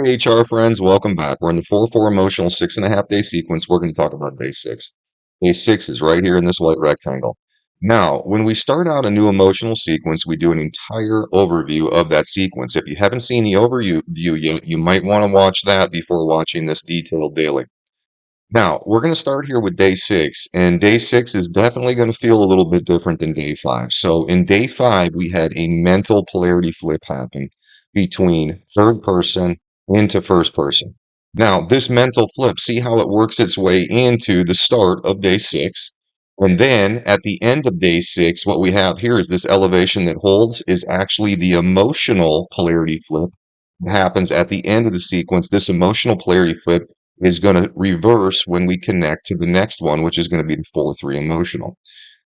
Hey, HR friends, welcome back. We're in the 4-4 emotional 6.5 day sequence. We're going to talk about day six. Day six is right here in this white rectangle. Now, when we start out a new emotional sequence, we do an entire overview of that sequence. If you haven't seen the overview yet, you might want to watch that before watching this detailed daily. Now, we're going to start here with day six, and day six is definitely going to feel a little bit different than day five. So, in day five, we had a mental polarity flip happen between third person into first person. Now, this mental flip, see how it works its way into the start of day six. And then at the end of day six, what we have here is this elevation that holds is actually the emotional polarity flip that happens at the end of the sequence. This emotional polarity flip is going to reverse when we connect to the next one, which is going to be the 4-3 emotional.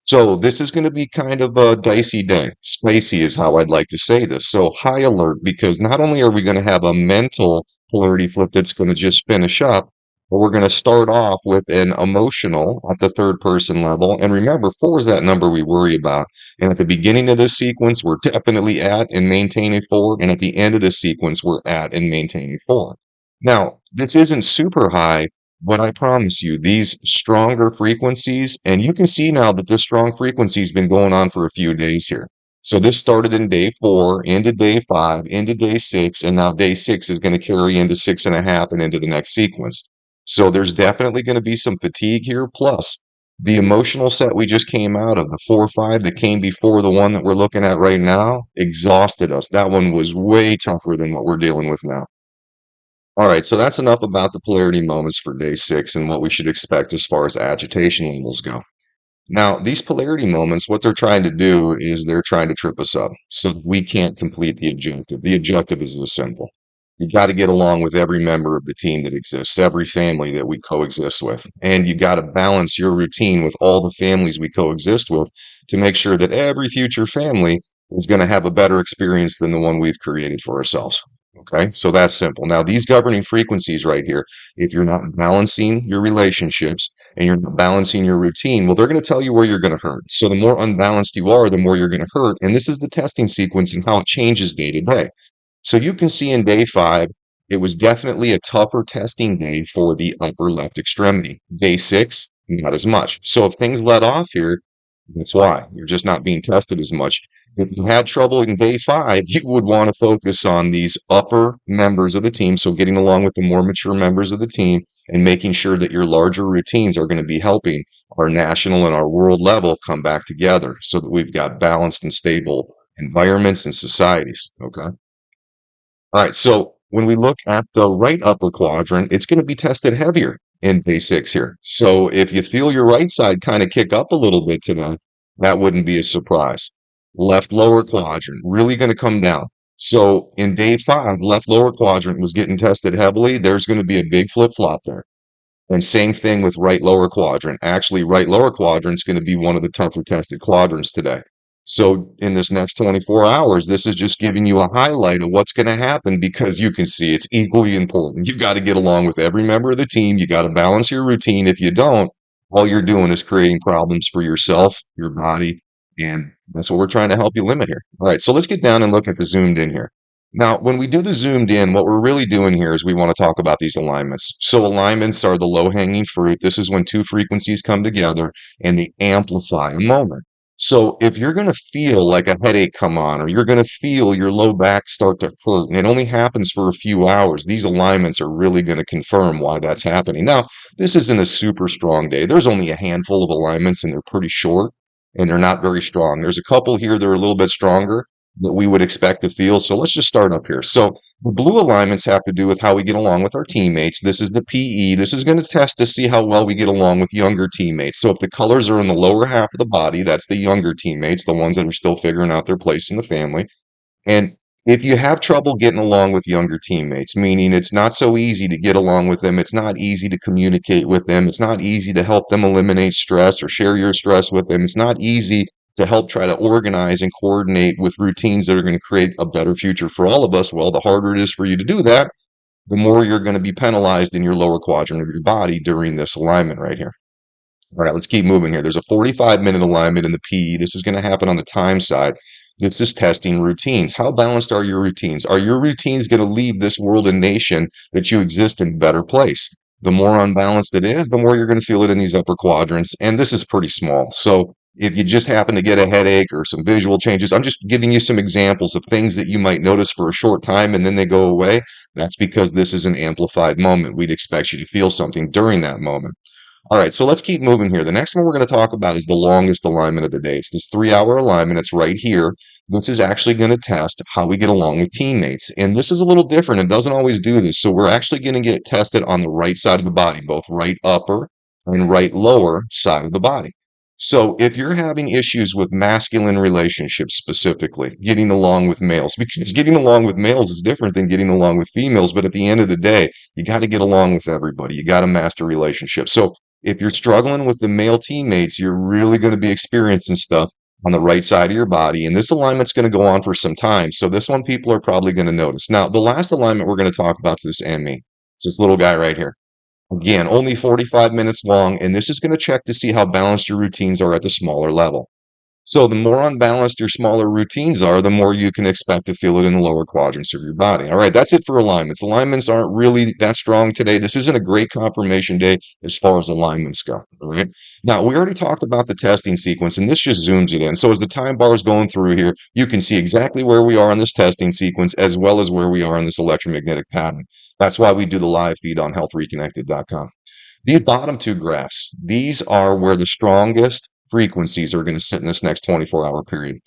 So this is going to be kind of a dicey day. Spicy is how I'd like to say this. So high alert, because not only are we going to have a mental polarity flip that's going to just finish up, but we're going to start off with an emotional at the third person level. And remember, four is that number we worry about. And at the beginning of this sequence, we're definitely at and maintaining four. And at the end of this sequence, we're at and maintaining four. Now, this isn't super high, but I promise you, these stronger frequencies, and you can see now that this strong frequency has been going on for a few days here. So this started in day four, into day five, into day six, and now day six is going to carry into 6.5 and into the next sequence. So there's definitely going to be some fatigue here. Plus, the emotional set we just came out of, the 4-5 that came before the one that we're looking at right now, exhausted us. That one was way tougher than what we're dealing with now. All right, so that's enough about the polarity moments for day six and what we should expect as far as agitation levels go. Now, these polarity moments, what they're trying to do is they're trying to trip us up so that we can't complete the objective. The objective is this simple. You got to get along with every member of the team that exists, every family that we coexist with. And you got to balance your routine with all the families we coexist with to make sure that every future family is going to have a better experience than the one we've created for ourselves. Okay, so that's simple. Now, these governing frequencies right here, if you're not balancing your relationships and you're not balancing your routine, well, they're going to tell you where you're going to hurt. So the more unbalanced you are, the more you're going to hurt. And this is the testing sequence and how it changes day to day. So you can see in day five, it was definitely a tougher testing day for the upper left extremity. Day six, not as much. So if things let off here, that's why you're just not being tested as much. If you had trouble in day five, you would want to focus on these upper members of the team. So getting along with the more mature members of the team and making sure that your larger routines are going to be helping our national and our world level come back together so that we've got balanced and stable environments and societies. Okay. All right, so when we look at the right upper quadrant, it's going to be tested heavier in day six here. So if you feel your right side kind of kick up a little bit today, that wouldn't be a surprise. Left lower quadrant, really going to come down. So in day five, left lower quadrant was getting tested heavily. There's going to be a big flip flop there. And same thing with right lower quadrant. Actually, right lower quadrant is going to be one of the tougher tested quadrants today. So in this next 24 hours, this is just giving you a highlight of what's going to happen because you can see it's equally important. You've got to get along with every member of the team. You got to balance your routine. If you don't, all you're doing is creating problems for yourself, your body, and that's what we're trying to help you limit here. All right, so let's get down and look at the zoomed in here. Now, when we do the zoomed in, what we're really doing here is we want to talk about these alignments. So alignments are the low-hanging fruit. This is when two frequencies come together and they amplify a moment. So if you're going to feel like a headache come on, or you're going to feel your low back start to hurt, and it only happens for a few hours, these alignments are really going to confirm why that's happening. Now, this isn't a super strong day. There's only a handful of alignments, and they're pretty short, and they're not very strong. There's a couple here that are a little bit stronger that we would expect to feel. So let's just start up here. So the blue alignments have to do with how we get along with our teammates. This is the PE. This is going to test to see how well we get along with younger teammates. So if the colors are in the lower half of the body, that's the younger teammates, the ones that are still figuring out their place in the family. And if you have trouble getting along with younger teammates, meaning it's not so easy to get along with them, it's not easy to communicate with them, it's not easy to help them eliminate stress or share your stress with them, it's not easy to help try to organize and coordinate with routines that are going to create a better future for all of us, well, the harder it is for you to do that, the more you're going to be penalized in your lower quadrant of your body during this alignment right here. All right, let's keep moving here. There's a 45-minute alignment in the PE. This is going to happen on the time side. This is testing routines. How balanced are your routines? Are your routines going to leave this world and nation that you exist in a better place? The more unbalanced it is, the more you're going to feel it in these upper quadrants. And this is pretty small. So if you just happen to get a headache or some visual changes, I'm just giving you some examples of things that you might notice for a short time and then they go away. That's because this is an amplified moment. We'd expect you to feel something during that moment. All right, so let's keep moving here. The next one we're going to talk about is the longest alignment of the day. It's this 3 hour alignment. It's right here. This is actually going to test how we get along with teammates. And this is a little different. It doesn't always do this. So we're actually going to get tested on the right side of the body, both right upper and right lower side of the body. So if you're having issues with masculine relationships specifically, getting along with males, because getting along with males is different than getting along with females, but at the end of the day, you got to get along with everybody. You got to master relationships. So if you're struggling with the male teammates, you're really going to be experiencing stuff on the right side of your body. And this alignment's going to go on for some time. So this one people are probably going to notice. Now, the last alignment we're going to talk about is this ME. It's this little guy right here. Again, only 45 minutes long, and this is going to check to see how balanced your routines are at the smaller level. So the more unbalanced your smaller routines are, the more you can expect to feel it in the lower quadrants of your body. All right, that's it for alignments. Alignments aren't really that strong today. This isn't a great confirmation day as far as alignments go. All right. Now, we already talked about the testing sequence, and this just zooms it in. So as the time bar is going through here, you can see exactly where we are in this testing sequence as well as where we are in this electromagnetic pattern. That's why we do the live feed on healthreconnected.com. These bottom two graphs, these are where the strongest frequencies are going to sit in this next 24-hour period.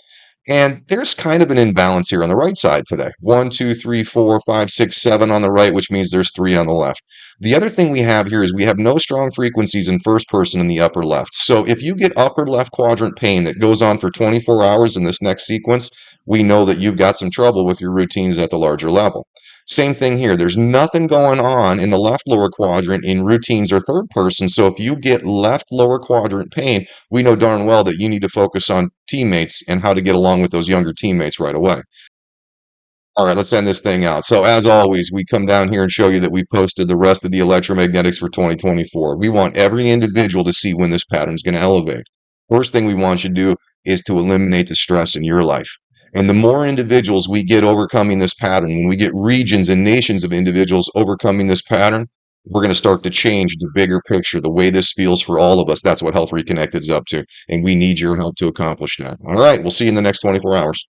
And there's kind of an imbalance here on the right side today. 1, 2, 3, 4, 5, 6, 7 on the right, which means there's 3 on the left. The other thing we have here is we have no strong frequencies in first person in the upper left. So if you get upper left quadrant pain that goes on for 24 hours in this next sequence, we know that you've got some trouble with your routines at the larger level. Same thing here. There's nothing going on in the left lower quadrant in routines or third person. So if you get left lower quadrant pain, we know darn well that you need to focus on teammates and how to get along with those younger teammates right away. All right, let's end this thing out. So as always, we come down here and show you that we posted the rest of the electromagnetics for 2024. We want every individual to see when this pattern is going to elevate. First thing we want you to do is to eliminate the stress in your life. And the more individuals we get overcoming this pattern, when we get regions and nations of individuals overcoming this pattern, we're going to start to change the bigger picture, the way this feels for all of us. That's what Health Reconnected is up to. And we need your help to accomplish that. All right, we'll see you in the next 24 hours.